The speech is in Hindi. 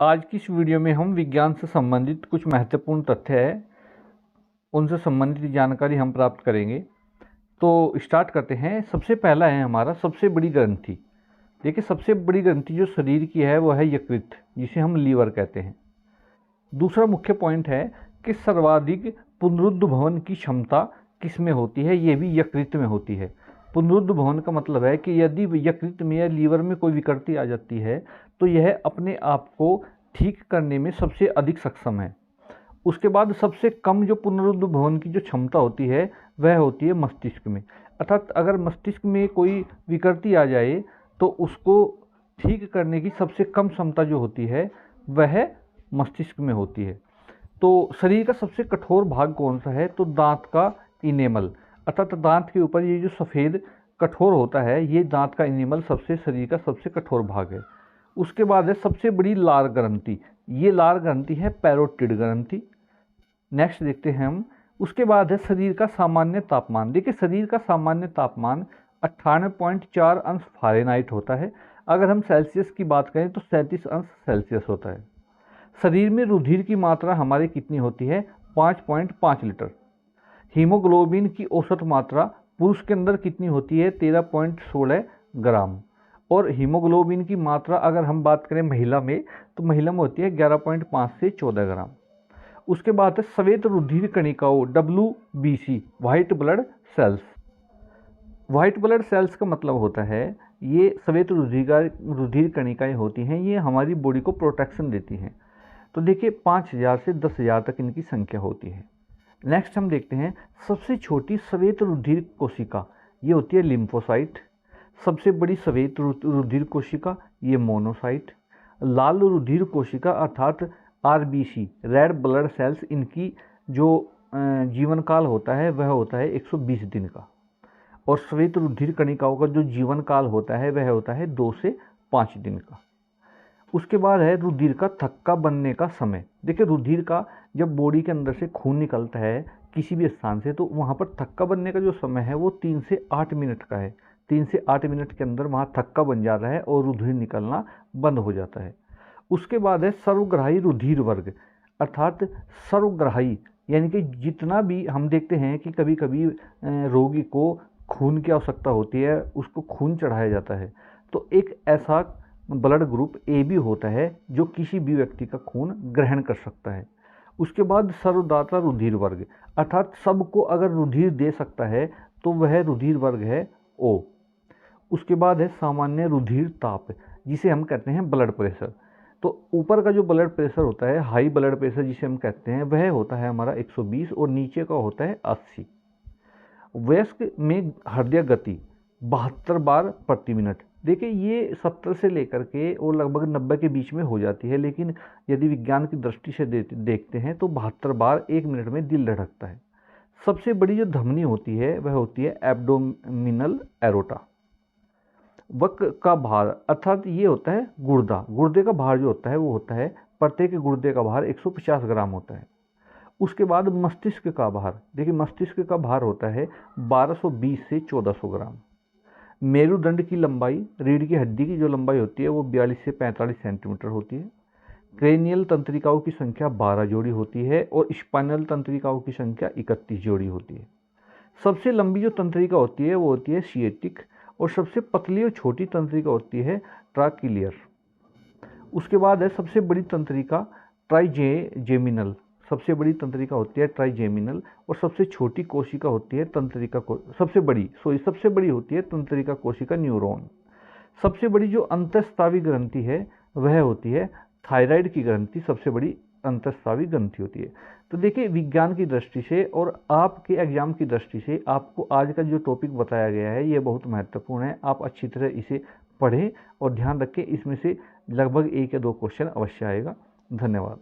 आज की इस वीडियो में हम विज्ञान से संबंधित कुछ महत्वपूर्ण तथ्य है उनसे संबंधित जानकारी हम प्राप्त करेंगे। तो स्टार्ट करते हैं। सबसे पहला है हमारा सबसे बड़ी ग्रंथि। देखिए, सबसे बड़ी ग्रंथि जो शरीर की है वो है यकृत, जिसे हम लीवर कहते हैं। दूसरा मुख्य पॉइंट है कि सर्वाधिक पुनरुद्ध भवन की क्षमता किस में होती है, ये भी यकृत में होती है। पुनरुद्ध भवन का मतलब है कि यदि यकृत में या लीवर में कोई विकृति आ जाती है तो यह अपने आप को ठीक करने में सबसे अधिक सक्षम है। उसके बाद सबसे कम जो पुनरुद्ध भवन की जो क्षमता होती है वह होती है मस्तिष्क में। अर्थात अगर मस्तिष्क में कोई विकृति आ जाए तो उसको ठीक करने की सबसे कम क्षमता जो होती है वह मस्तिष्क में होती है। तो शरीर का सबसे कठोर भाग कौन सा है? तो दांत का इनेमल, अर्थात दांत के ऊपर ये जो सफ़ेद कठोर होता है, ये दांत का इनेमल सबसे शरीर का सबसे कठोर भाग है। उसके बाद है सबसे बड़ी लार ग्रंथि। ये लार ग्रंथि है पैरोटिड ग्रंथि। नेक्स्ट देखते हैं हम। उसके बाद है शरीर का सामान्य तापमान। देखिए, शरीर का सामान्य तापमान 98.4 अंश फ़ारेनहाइट होता है। अगर हम सेल्सियस की बात करें तो 37 अंश सेल्सियस होता है। शरीर में रुधिर की मात्रा हमारी कितनी होती है? 5.5 लीटर। हीमोग्लोबिन की औसत मात्रा पुरुष के अंदर कितनी होती है? 13.16 ग्राम। और हीमोग्लोबिन की मात्रा अगर हम बात करें महिला में तो महिला में होती है 11.5 से 14 ग्राम। उसके बाद है श्वेत रुधिर कणिकाओं, WBC, white blood cells. White blood cells का मतलब होता है ये श्वेत रुधिर कणिकाएं होती हैं, ये हमारी बॉडी को प्रोटेक्शन देती हैं। तो देखिए 5000 से 10,000 तक इनकी संख्या होती है। नेक्स्ट हम देखते हैं सबसे छोटी श्वेत रुधिर कोशिका, ये होती है लिम्फोसाइट। सबसे बड़ी श्वेत रुधिर कोशिका ये मोनोसाइट। लाल रुधिर कोशिका अर्थात RBC, रेड ब्लड सेल्स, इनकी जो जीवन काल होता है वह होता है 120 दिन का। और श्वेत रुधिर कणिकाओं का जो जीवन काल होता है वह होता है 2 से 5 दिन का। उसके बाद है रुधिर का थक्का बनने का समय। देखिए, रुधिर का जब बॉडी के अंदर से खून निकलता है किसी भी स्थान से तो वहाँ पर थक्का बनने का जो समय है वो 3 से 8 मिनट का है। 3 से 8 मिनट के अंदर वहाँ थक्का बन जाता है और रुधिर निकलना बंद हो जाता है। उसके बाद है सर्वग्राही रुधिर वर्ग, अर्थात सर्वग्राही यानी कि जितना भी हम देखते हैं कि कभी कभी रोगी को खून की आवश्यकता होती है, उसको खून चढ़ाया जाता है, तो एक ऐसा ब्लड ग्रुप AB होता है जो किसी भी व्यक्ति का खून ग्रहण कर सकता है। उसके बाद सर्वदाता रुधिर वर्ग, अर्थात सबको अगर रुधिर दे सकता है तो वह रुधिर वर्ग है O। उसके बाद है सामान्य रुधिर ताप, जिसे हम कहते हैं ब्लड प्रेशर। तो ऊपर का जो ब्लड प्रेशर होता है, हाई ब्लड प्रेशर जिसे हम कहते हैं, वह होता है हमारा 120 और नीचे का होता है 80। वयस्क में हृदय गति 72 बार प्रति मिनट। देखिए, ये 70 से लेकर के और लगभग 90 के बीच में हो जाती है, लेकिन यदि विज्ञान की दृष्टि से देखते हैं तो 72 बार 1 मिनट में दिल धड़कता है। सबसे बड़ी जो धमनी होती है वह होती है एब्डोमिनल एरोटा। वक का भार, अर्थात ये होता है गुर्दा, गुर्दे का भार जो होता है वो होता है, प्रत्येक गुर्दे का भार 150 ग्राम होता है। उसके बाद मस्तिष्क का भार, देखिए मस्तिष्क का भार होता है 1220 से 1400 ग्राम। मेरुदंड की लंबाई, रीढ़ की हड्डी की जो लंबाई होती है वो 42 से 45 सेंटीमीटर होती है। क्रेनियल तंत्रिकाओं की संख्या 12 जोड़ी होती है और स्पाइनल तंत्रिकाओं की संख्या 31 जोड़ी होती है। सबसे लंबी जो तंत्रिका होती है वो होती है सिएटिक और सबसे पतली और छोटी तंत्रिका होती है ट्राकिलियर। उसके बाद है सबसे बड़ी तंत्रिका ट्राइजेमिनल, सबसे बड़ी तंत्रिका होती है ट्राइजेमिनल और सबसे छोटी कोशिका होती है सबसे बड़ी होती है तंत्रिका कोशिका न्यूरॉन। सबसे बड़ी जो अंतःस्रावी ग्रंथि है वह होती है थायराइड की ग्रंथि, सबसे बड़ी अंतःस्रावी ग्रंथि होती है। तो देखिए, विज्ञान की दृष्टि से और आपके एग्जाम की दृष्टि से आपको आज का जो टॉपिक बताया गया है ये बहुत महत्वपूर्ण है। आप अच्छी तरह इसे पढ़ें और ध्यान रखें, इसमें से लगभग 1 या 2 क्वेश्चन अवश्य आएगा। धन्यवाद।